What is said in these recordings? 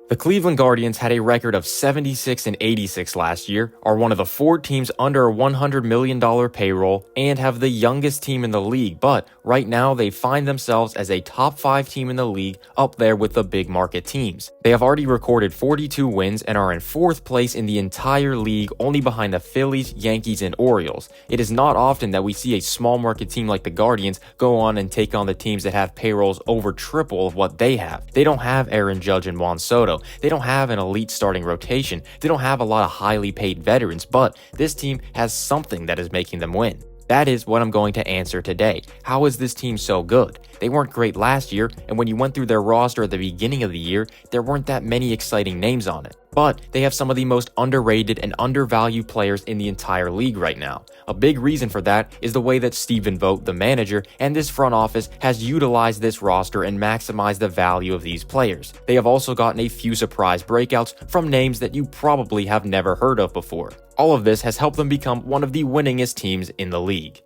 The Cleveland Guardians had a record of 76 and 86 last year, are one of the 4 teams under a $100 million payroll, and have the youngest team in the league, but right now they find themselves as a top 5 team in the league, up there with the big market teams. They have already recorded 42 wins and are in 4th place in the entire league, only behind the Phillies, Yankees, and Orioles. It is not often that we see a small market team like the Guardians go on and take on the teams that have payrolls over triple of what they have. They don't have Aaron Judge and Juan Soto. They don't have an elite starting rotation. They don't have a lot of highly paid veterans, but this team has something that is making them win. That is what I'm going to answer today. How is this team so good? They weren't great last year, and when you went through their roster at the beginning of the year, there weren't that many exciting names on it. But they have some of the most underrated and undervalued players in the entire league right now. A big reason for that is the way that Steven Vogt, the manager, and this front office has utilized this roster and maximized the value of these players. They have also gotten a few surprise breakouts from names that you probably have never heard of before. All of this has helped them become one of the winningest teams in the league.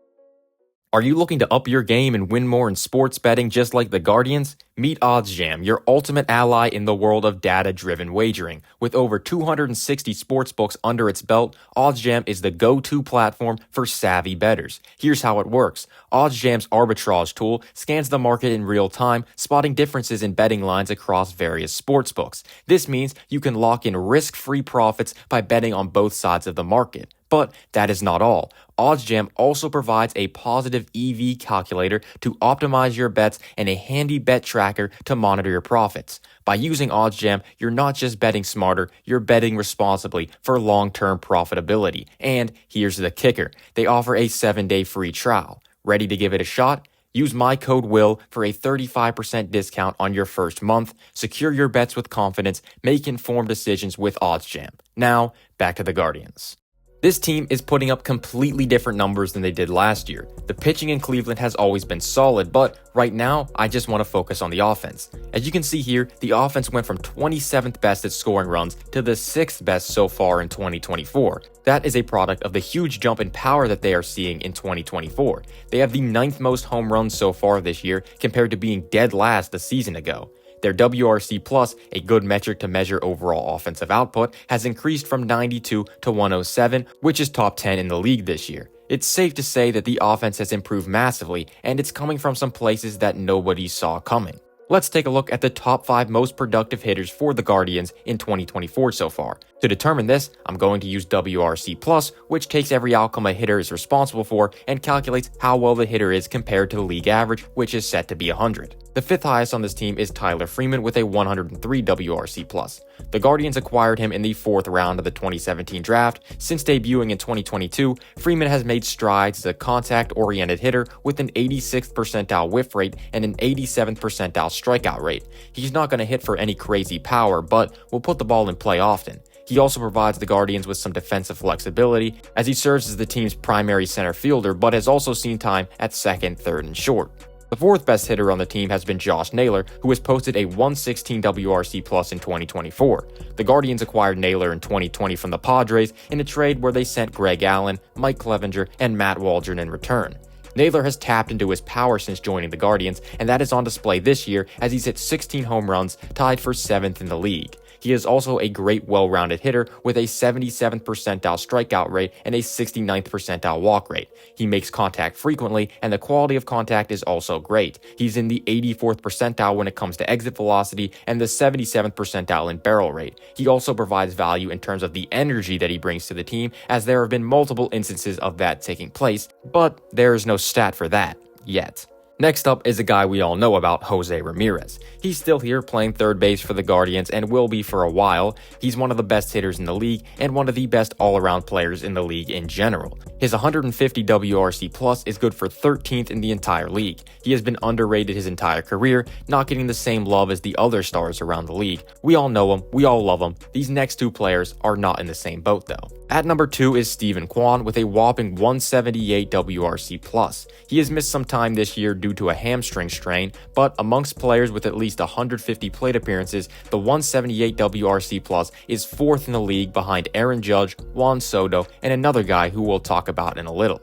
Are you looking to up your game and win more in sports betting just like the Guardians? Meet OddsJam, your ultimate ally in the world of data-driven wagering. With over 260 sportsbooks under its belt, OddsJam is the go-to platform for savvy bettors. Here's how it works. OddsJam's arbitrage tool scans the market in real time, spotting differences in betting lines across various sportsbooks. This means you can lock in risk-free profits by betting on both sides of the market. But that is not all. OddsJam also provides a positive EV calculator to optimize your bets and a handy bet tracker to monitor your profits. By using OddsJam, you're not just betting smarter, you're betting responsibly for long-term profitability. And here's the kicker. They offer a 7-day free trial. Ready to give it a shot? Use my code WILL for a 35% discount on your first month. Secure your bets with confidence. Make informed decisions with OddsJam. Now, back to the Guardians. This team is putting up completely different numbers than they did last year. The pitching in Cleveland has always been solid, but right now, I just want to focus on the offense. As you can see here, the offense went from 27th best at scoring runs to the 6th best so far in 2024. That is a product of the huge jump in power that they are seeing in 2024. They have the 9th most home runs so far this year compared to being dead last a season ago. Their WRC+, a good metric to measure overall offensive output, has increased from 92 to 107, which is top 10 in the league this year. It's safe to say that the offense has improved massively, and it's coming from some places that nobody saw coming. Let's take a look at the top 5 most productive hitters for the Guardians in 2024 so far. To determine this, I'm going to use WRC+, which takes every outcome a hitter is responsible for and calculates how well the hitter is compared to the league average, which is set to be 100. The 5th highest on this team is Tyler Freeman with a 103 WRC+. The Guardians acquired him in the 4th round of the 2017 draft. Since debuting in 2022, Freeman has made strides as a contact-oriented hitter with an 86th percentile whiff rate and an 87th percentile strikeout rate. He's not going to hit for any crazy power, but will put the ball in play often. He also provides the Guardians with some defensive flexibility, as he serves as the team's primary center fielder, but has also seen time at 2nd, 3rd, and short. The 4th best hitter on the team has been Josh Naylor, who has posted a 116 WRC+ in 2024. The Guardians acquired Naylor in 2020 from the Padres in a trade where they sent Greg Allen, Mike Clevenger, and Matt Waldron in return. Naylor has tapped into his power since joining the Guardians, and that is on display this year as he's hit 16 home runs, tied for 7th in the league. He is also a great well-rounded hitter with a 77th percentile strikeout rate and a 69th percentile walk rate. He makes contact frequently, and the quality of contact is also great. He's in the 84th percentile when it comes to exit velocity and the 77th percentile in barrel rate. He also provides value in terms of the energy that he brings to the team, as there have been multiple instances of that taking place, but there is no stat for that yet. Next up is a guy we all know about, Jose Ramirez. He's still here playing 3rd base for the Guardians and will be for a while. He's one of the best hitters in the league and one of the best all-around players in the league in general. His 150 WRC+ is good for 13th in the entire league. He has been underrated his entire career, not getting the same love as the other stars around the league. We all know him, we all love him. These next 2 players are not in the same boat though. At number 2 is Steven Kwan with a whopping 178 WRC+. He has missed some time this year due to a hamstring strain, but amongst players with at least 150 plate appearances, the 178 WRC+ is 4th in the league behind Aaron Judge, Juan Soto, and another guy who we'll talk about in a little.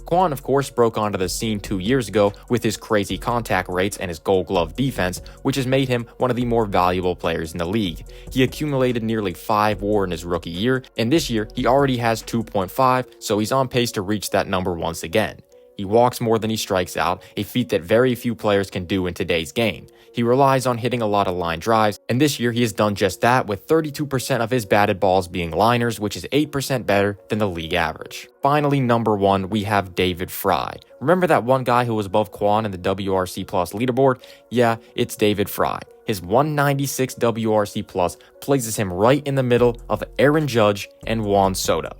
Kwan, of course, broke onto the scene 2 years ago with his crazy contact rates and his gold glove defense, which has made him one of the more valuable players in the league. He accumulated nearly 5 WAR in his rookie year, and this year he already has 2.5, so he's on pace to reach that number once again. He walks more than he strikes out, a feat that very few players can do in today's game. He relies on hitting a lot of line drives, and this year he has done just that, with 32% of his batted balls being liners, which is 8% better than the league average. Finally, number 1, we have David Fry. Remember that one guy who was above Kwan in the WRC Plus leaderboard? Yeah, it's David Fry. His 196 WRC Plus places him right in the middle of Aaron Judge and Juan Soto.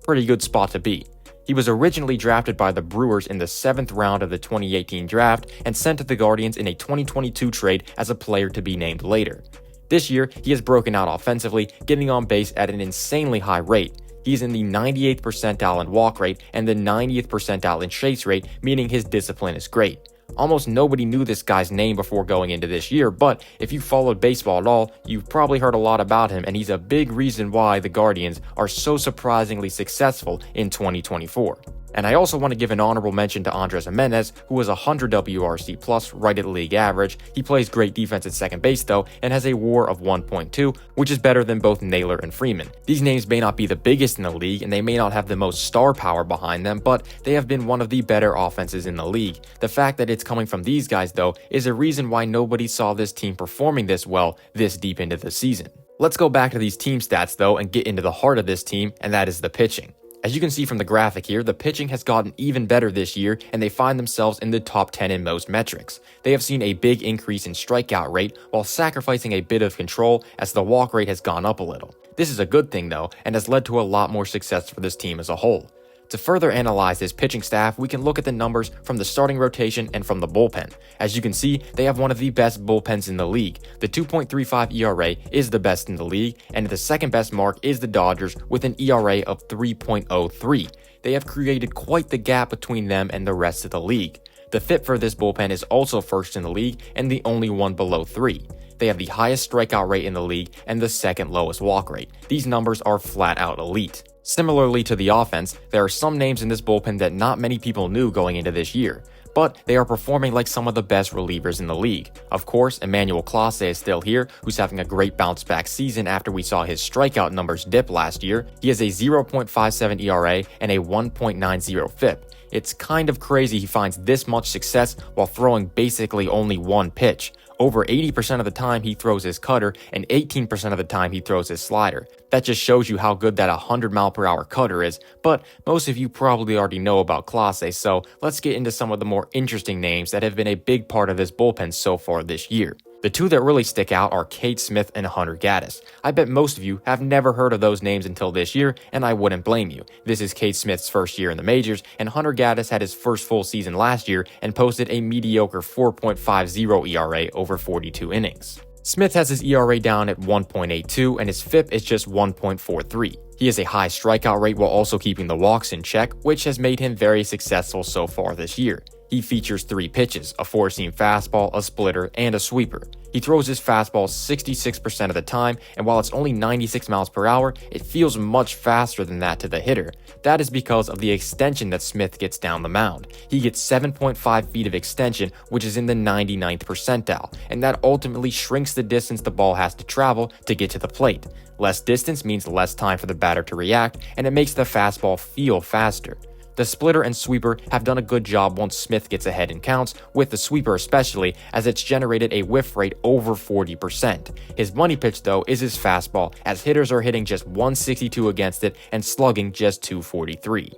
Pretty good spot to be. He was originally drafted by the Brewers in the 7th round of the 2018 draft and sent to the Guardians in a 2022 trade as a player to be named later. This year, he has broken out offensively, getting on base at an insanely high rate. He's in the 98th percentile in walk rate and the 90th percentile in chase rate, meaning his discipline is great. Almost nobody knew this guy's name before going into this year, but if you followed baseball at all, you've probably heard a lot about him, and he's a big reason why the Guardians are so surprisingly successful in 2024. And I also want to give an honorable mention to Andres Gimenez, who was 100 WRC plus, right at league average. He plays great defense at second base though, and has a WAR of 1.2, which is better than both Naylor and Freeman. These names may not be the biggest in the league, and they may not have the most star power behind them, but they have been one of the better offenses in the league. The fact that it's coming from these guys though, is a reason why nobody saw this team performing this well this deep into the season. Let's go back to these team stats though, and get into the heart of this team, and that is the pitching. As you can see from the graphic here, the pitching has gotten even better this year, and they find themselves in the top 10 in most metrics. They have seen a big increase in strikeout rate while sacrificing a bit of control as the walk rate has gone up a little. This is a good thing though, and has led to a lot more success for this team as a whole. To further analyze this pitching staff, we can look at the numbers from the starting rotation and from the bullpen. As you can see, they have one of the best bullpens in the league. The 2.35 ERA is the best in the league, and the second best mark is the Dodgers with an ERA of 3.03. They have created quite the gap between them and the rest of the league. The FIP for this bullpen is also first in the league and the only one below 3. They have the highest strikeout rate in the league and the second lowest walk rate. These numbers are flat out elite. Similarly to the offense, there are some names in this bullpen that not many people knew going into this year, but they are performing like some of the best relievers in the league. Of course, Emmanuel Clase is still here, who's having a great bounce back season after we saw his strikeout numbers dip last year. He has a 0.57 ERA and a 1.90 FIP. It's kind of crazy he finds this much success while throwing basically only one pitch. Over 80% of the time he throws his cutter, and 18% of the time he throws his slider. That just shows you how good that 100-mile-per-hour cutter is, but most of you probably already know about Clase, so let's get into some of the more interesting names that have been a big part of this bullpen so far this year. The two that really stick out are Cade Smith and Hunter Gaddis. I bet most of you have never heard of those names until this year, and I wouldn't blame you. This is Cade Smith's first year in the majors, and Hunter Gaddis had his first full season last year and posted a mediocre 4.50 ERA over 42 innings. Smith has his ERA down at 1.82, and his FIP is just 1.43. He has a high strikeout rate while also keeping the walks in check, which has made him very successful so far this year. He features 3 pitches, a 4-seam fastball, a splitter, and a sweeper. He throws his fastball 66% of the time, and while it's only 96 miles per hour, it feels much faster than that to the hitter. That is because of the extension that Smith gets down the mound. He gets 7.5 feet of extension, which is in the 99th percentile, and that ultimately shrinks the distance the ball has to travel to get to the plate. Less distance means less time for the batter to react, and it makes the fastball feel faster. The splitter and sweeper have done a good job once Smith gets ahead in counts, with the sweeper especially, as it's generated a whiff rate over 40%. His money pitch though is his fastball, as hitters are hitting just 162 against it and slugging just 243.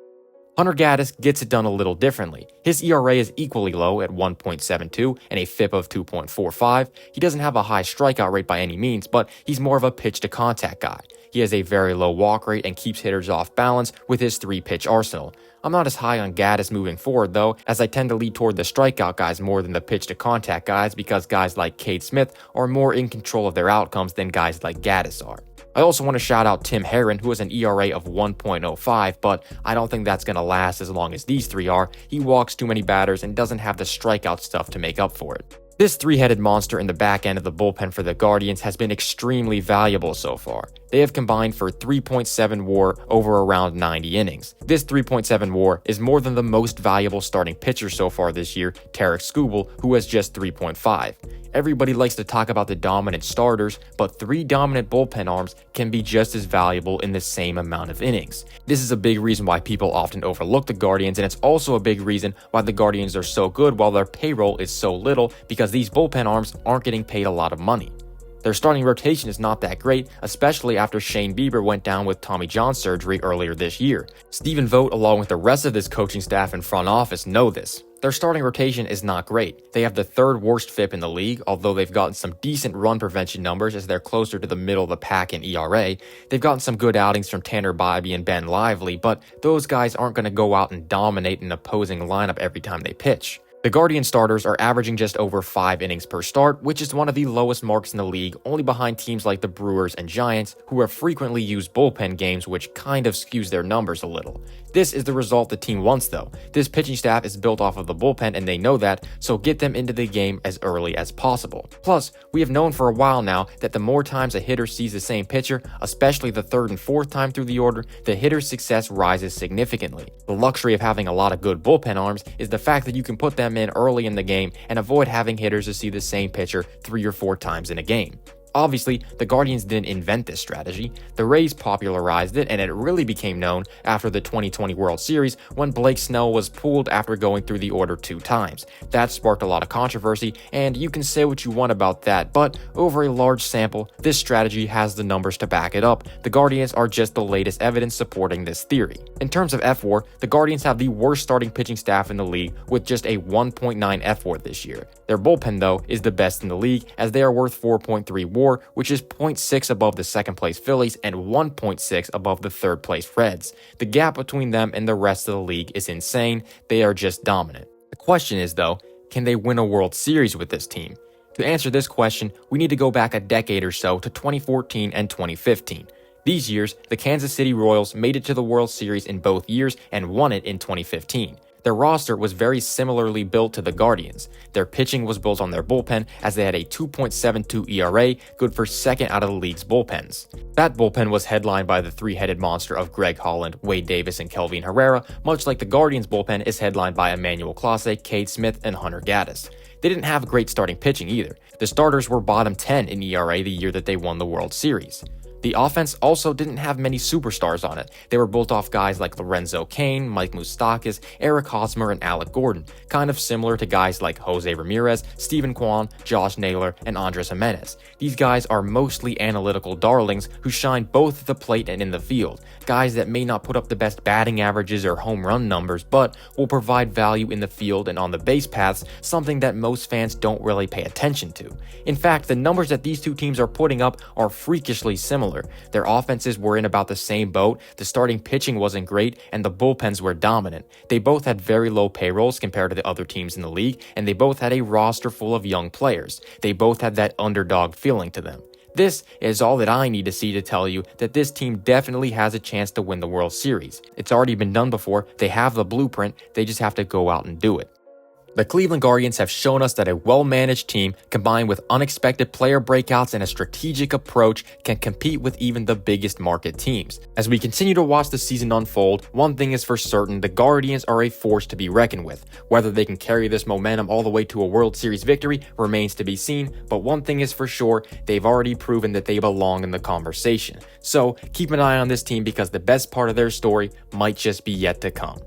Hunter Gaddis gets it done a little differently. His ERA is equally low at 1.72 and a FIP of 2.45. He doesn't have a high strikeout rate by any means, but he's more of a pitch-to-contact guy. He has a very low walk rate and keeps hitters off balance with his 3-pitch arsenal. I'm not as high on Gaddis moving forward though, as I tend to lead toward the strikeout guys more than the pitch-to-contact guys because guys like Cade Smith are more in control of their outcomes than guys like Gaddis are. I also want to shout out Tim Herrin, who has an ERA of 1.05, but I don't think that's going to last as long as these three are. He walks too many batters and doesn't have the strikeout stuff to make up for it. This 3-headed monster in the back end of the bullpen for the Guardians has been extremely valuable so far. They have combined for 3.7 WAR over around 90 innings. This 3.7 WAR is more than the most valuable starting pitcher so far this year, Tarek Skubal, who has just 3.5. Everybody likes to talk about the dominant starters, but 3 dominant bullpen arms can be just as valuable in the same amount of innings. This is a big reason why people often overlook the Guardians, and it's also a big reason why the Guardians are so good while their payroll is so little, because these bullpen arms aren't getting paid a lot of money. Their starting rotation is not that great, especially after Shane Bieber went down with Tommy John surgery earlier this year. Stephen Vogt, along with the rest of this coaching staff and front office, know this. Their starting rotation is not great. They have the 3rd worst FIP in the league, although they've gotten some decent run prevention numbers as they're closer to the middle of the pack in ERA. They've gotten some good outings from Tanner Bybee and Ben Lively, but those guys aren't going to go out and dominate an opposing lineup every time they pitch. The Guardian starters are averaging just over 5 innings per start, which is one of the lowest marks in the league, only behind teams like the Brewers and Giants, who have frequently used bullpen games, which kind of skews their numbers a little. This is the result the team wants though. This pitching staff is built off of the bullpen and they know that, so get them into the game as early as possible. Plus, we have known for a while now that the more times a hitter sees the same pitcher, especially the 3rd and 4th time through the order, the hitter's success rises significantly. The luxury of having a lot of good bullpen arms is the fact that you can put them in early in the game and avoid having hitters to see the same pitcher 3 or 4 times in a game. Obviously, the Guardians didn't invent this strategy. The Rays popularized it, and it really became known after the 2020 World Series when Blake Snell was pulled after going through the order 2 times. That sparked a lot of controversy, and you can say what you want about that, but over a large sample, this strategy has the numbers to back it up. The Guardians are just the latest evidence supporting this theory. In terms of F-WAR, the Guardians have the worst starting pitching staff in the league with just a 1.9 F-WAR this year. Their bullpen, though, is the best in the league as they are worth 4.3 WAR, which is 0.6 above the 2nd place Phillies and 1.6 above the 3rd place Reds. The gap between them and the rest of the league is insane. They are just dominant. The question is, though, can they win a World Series with this team? To answer this question, we need to go back a decade or so to 2014 and 2015. These years, the Kansas City Royals made it to the World Series in both years and won it in 2015. Their roster was very similarly built to the Guardians. Their pitching was built on their bullpen as they had a 2.72 ERA, good for 2nd out of the league's bullpens. That bullpen was headlined by the 3-headed monster of Greg Holland, Wade Davis, and Kelvin Herrera, much like the Guardians' bullpen is headlined by Emmanuel Clase, Cade Smith, and Hunter Gaddis. They didn't have great starting pitching either. The starters were bottom 10 in ERA the year that they won the World Series. The offense also didn't have many superstars on it. They were built off guys like Lorenzo Cain, Mike Moustakas, Eric Hosmer, and Alec Gordon, kind of similar to guys like Jose Ramirez, Steven Kwan, Josh Naylor, and Andres Jimenez. These guys are mostly analytical darlings who shine both at the plate and in the field, guys that may not put up the best batting averages or home run numbers, but will provide value in the field and on the base paths, something that most fans don't really pay attention to. In fact, the numbers that these two teams are putting up are freakishly similar. Their offenses were in about the same boat, the starting pitching wasn't great, and the bullpens were dominant. They both had very low payrolls compared to the other teams in the league, and they both had a roster full of young players. They both had that underdog feeling to them. This is all that I need to see to tell you that this team definitely has a chance to win the World Series. It's already been done before, they have the blueprint, they just have to go out and do it. The Cleveland Guardians have shown us that a well-managed team, combined with unexpected player breakouts and a strategic approach, can compete with even the biggest market teams. As we continue to watch the season unfold, one thing is for certain, the Guardians are a force to be reckoned with. Whether they can carry this momentum all the way to a World Series victory remains to be seen, but one thing is for sure, they've already proven that they belong in the conversation. So keep an eye on this team because the best part of their story might just be yet to come.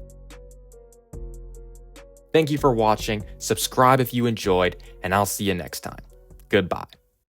Thank you for watching, subscribe if you enjoyed, and I'll see you next time. Goodbye.